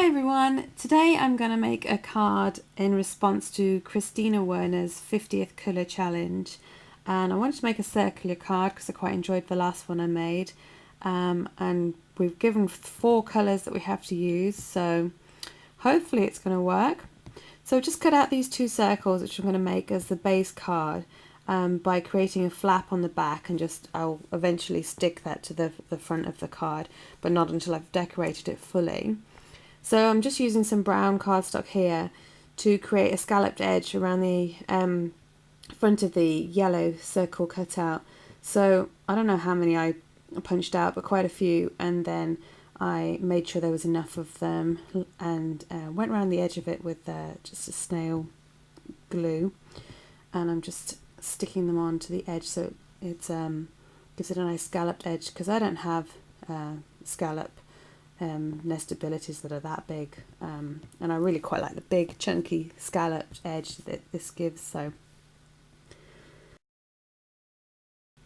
Hi everyone, today I'm going to make a card in response to KWerner's 50th colour challenge, and I wanted to make a circular card because I quite enjoyed the last one I made, and we've given 4 colours that we have to use, so hopefully it's going to work. So just cut out these 2 circles which I'm going to make as the base card by creating a flap on the back, and I'll eventually stick that to the front of the card, but not until I've decorated it fully. So I'm just using some brown cardstock here to create a scalloped edge around the front of the yellow circle cutout. So I don't know how many I punched out, but quite a few, and then I made sure there was enough of them and went around the edge of it with just a snail glue, and I'm just sticking them onto the edge so it gives it a nice scalloped edge, because I don't have scallop nestabilities that are that big, and I really quite like the big chunky scalloped edge that this gives. So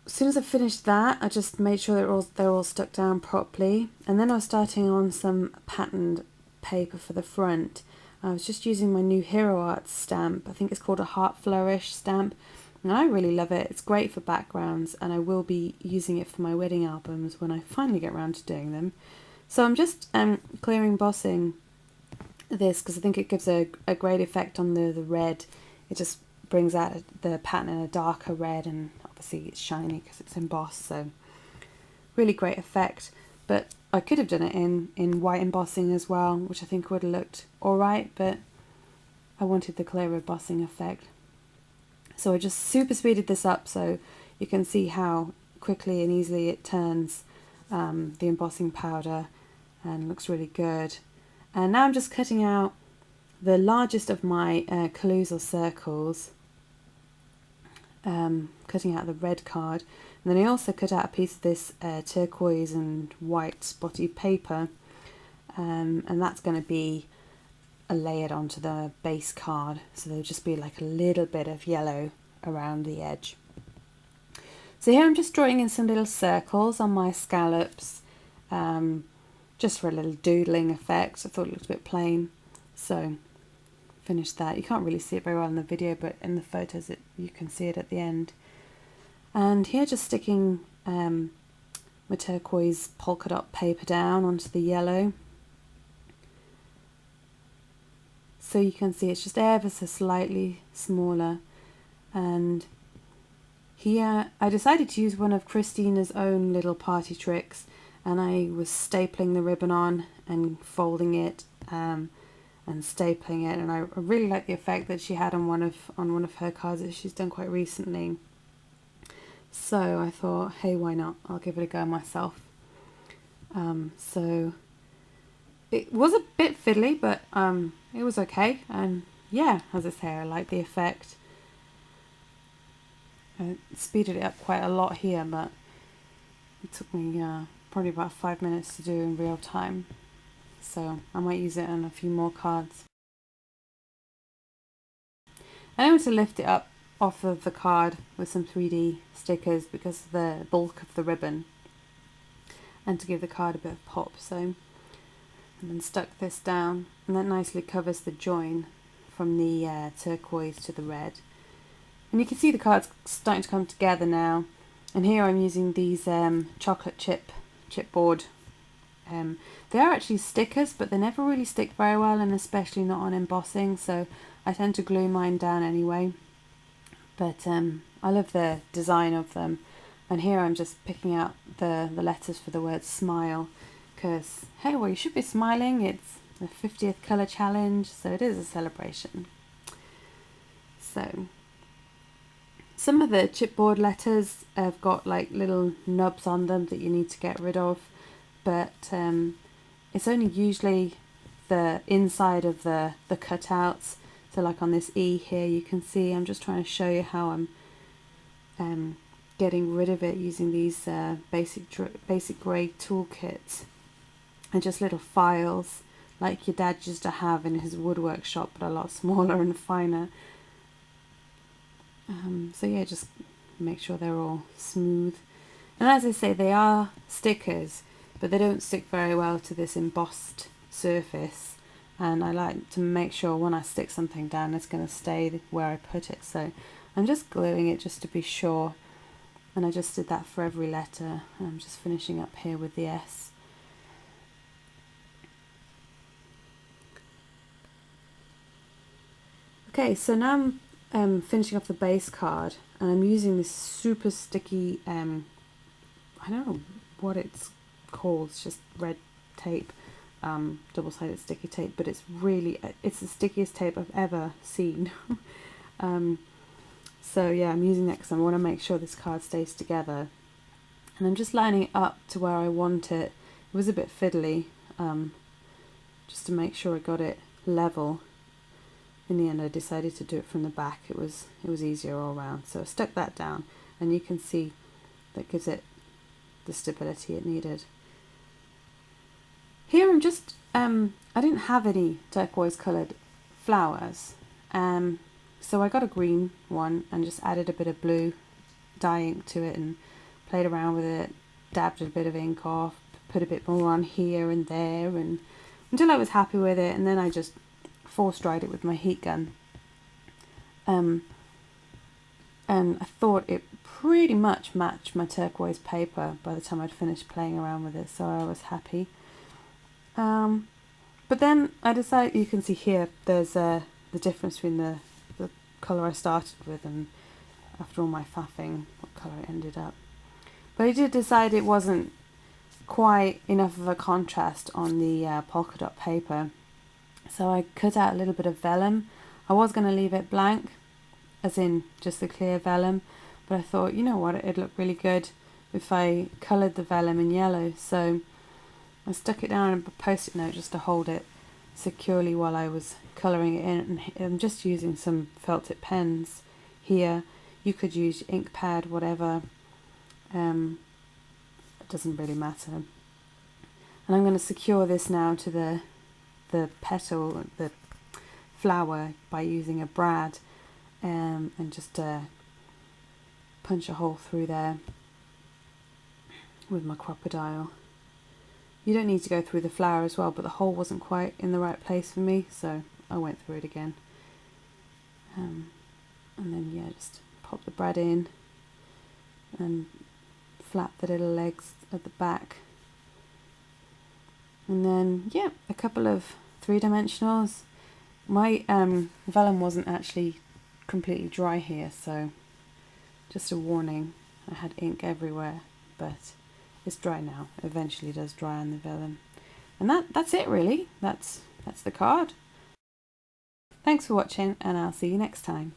as soon as I finished that, I just made sure they're all stuck down properly, and then I was starting on some patterned paper for the front. I was just using my new Hero Arts stamp. I think it's called a Heart Flourish stamp, and I really love it. It's great for backgrounds, and I will be using it for my wedding albums when I finally get around to doing them. So I'm just clear embossing this because I think it gives a great effect on the red. It just brings out the pattern in a darker red, and obviously it's shiny because it's embossed, so really great effect. But I could have done it in white embossing as well, which I think would have looked alright, but I wanted the clear embossing effect. So I just super speeded this up so you can see how quickly and easily it turns the embossing powder, and looks really good. And now I'm just cutting out the largest of my collusal circles, cutting out the red card, and then I also cut out a piece of this turquoise and white spotty paper, and that's going to be layered onto the base card, so there'll just be like a little bit of yellow around the edge. So here I'm just drawing in some little circles on my scallops, just for a little doodling effect. I thought it looked a bit plain, so finished that. You can't really see it very well in the video, but in the photos you can see it at the end. And here just sticking my turquoise polka dot paper down onto the yellow. So you can see it's just ever so slightly smaller. And here I decided to use one of Kristina's own little party tricks, and I was stapling the ribbon on and folding it and stapling it, and I really like the effect that she had on one of her cards that she's done quite recently. So I thought, hey, why not? I'll give it a go myself. So it was a bit fiddly, but it was okay, and yeah, as I say, I like the effect. I speeded it up quite a lot here, but it took me probably about 5 minutes to do in real time, so I might use it on a few more cards. And I want to lift it up off of the card with some 3D stickers because of the bulk of the ribbon, and to give the card a bit of pop. So, and then stuck this down, and that nicely covers the join from the turquoise to the red. And you can see the card's starting to come together now. And here I'm using these chocolate chipboard. They are actually stickers, but they never really stick very well, and especially not on embossing, so I tend to glue mine down anyway. But I love the design of them. And here I'm just picking out the letters for the word smile, because hey, well, you should be smiling. It's the 50th colour challenge, so it is a celebration. So some of the chipboard letters have got like little nubs on them that you need to get rid of, but it's only usually the inside of the cutouts. So like on this E here, you can see I'm just trying to show you how I'm getting rid of it using these basic grey toolkits, and just little files like your dad used to have in his woodwork shop, but a lot smaller and finer. So yeah, just make sure they're all smooth. And as I say, they are stickers, but they don't stick very well to this embossed surface. and I like to make sure when I stick something down it's going to stay where I put it. So I'm just gluing it just to be sure, and I just did that for every letter. I'm just finishing up here with the S. Okay, so now I'm finishing off the base card, and I'm using this super sticky, I don't know what it's called, it's just red tape, double-sided sticky tape, but it's the stickiest tape I've ever seen. So yeah, I'm using that because I want to make sure this card stays together, and I'm just lining it up to where I want it. It was a bit fiddly, just to make sure I got it level. In the end I decided to do it from the back. It was easier all around, so I stuck that down, and you can see that gives it the stability it needed. Here I'm just, I didn't have any turquoise coloured flowers, so I got a green one and just added a bit of blue dye ink to it and played around with it, dabbed a bit of ink off, put a bit more on here and there, and until I was happy with it, and then I just force dried it with my heat gun. And I thought it pretty much matched my turquoise paper by the time I'd finished playing around with it, so I was happy. But then I decided, you can see here, there's the difference between the colour I started with and after all my faffing, what colour it ended up. But I did decide it wasn't quite enough of a contrast on the polka dot paper, so I cut out a little bit of vellum. I was going to leave it blank, as in just the clear vellum, but I thought, you know what, it'd look really good if I coloured the vellum in yellow, so I stuck it down on a post-it note just to hold it securely while I was colouring it in. And I'm just using some felt tip pens here. You could use ink pad, whatever, it doesn't really matter. And I'm going to secure this now to the petal, the flower, by using a brad, and just punch a hole through there with my crocodile. You don't need to go through the flower as well, but the hole wasn't quite in the right place for me, so I went through it again. And then yeah, just pop the brad in and flap the little legs at the back. And then yeah, a couple of 3-dimensionals. My vellum wasn't actually completely dry here, so just a warning, I had ink everywhere, but it's dry now. It eventually does dry on the vellum. And that's it really. That's the card. Thanks for watching, and I'll see you next time.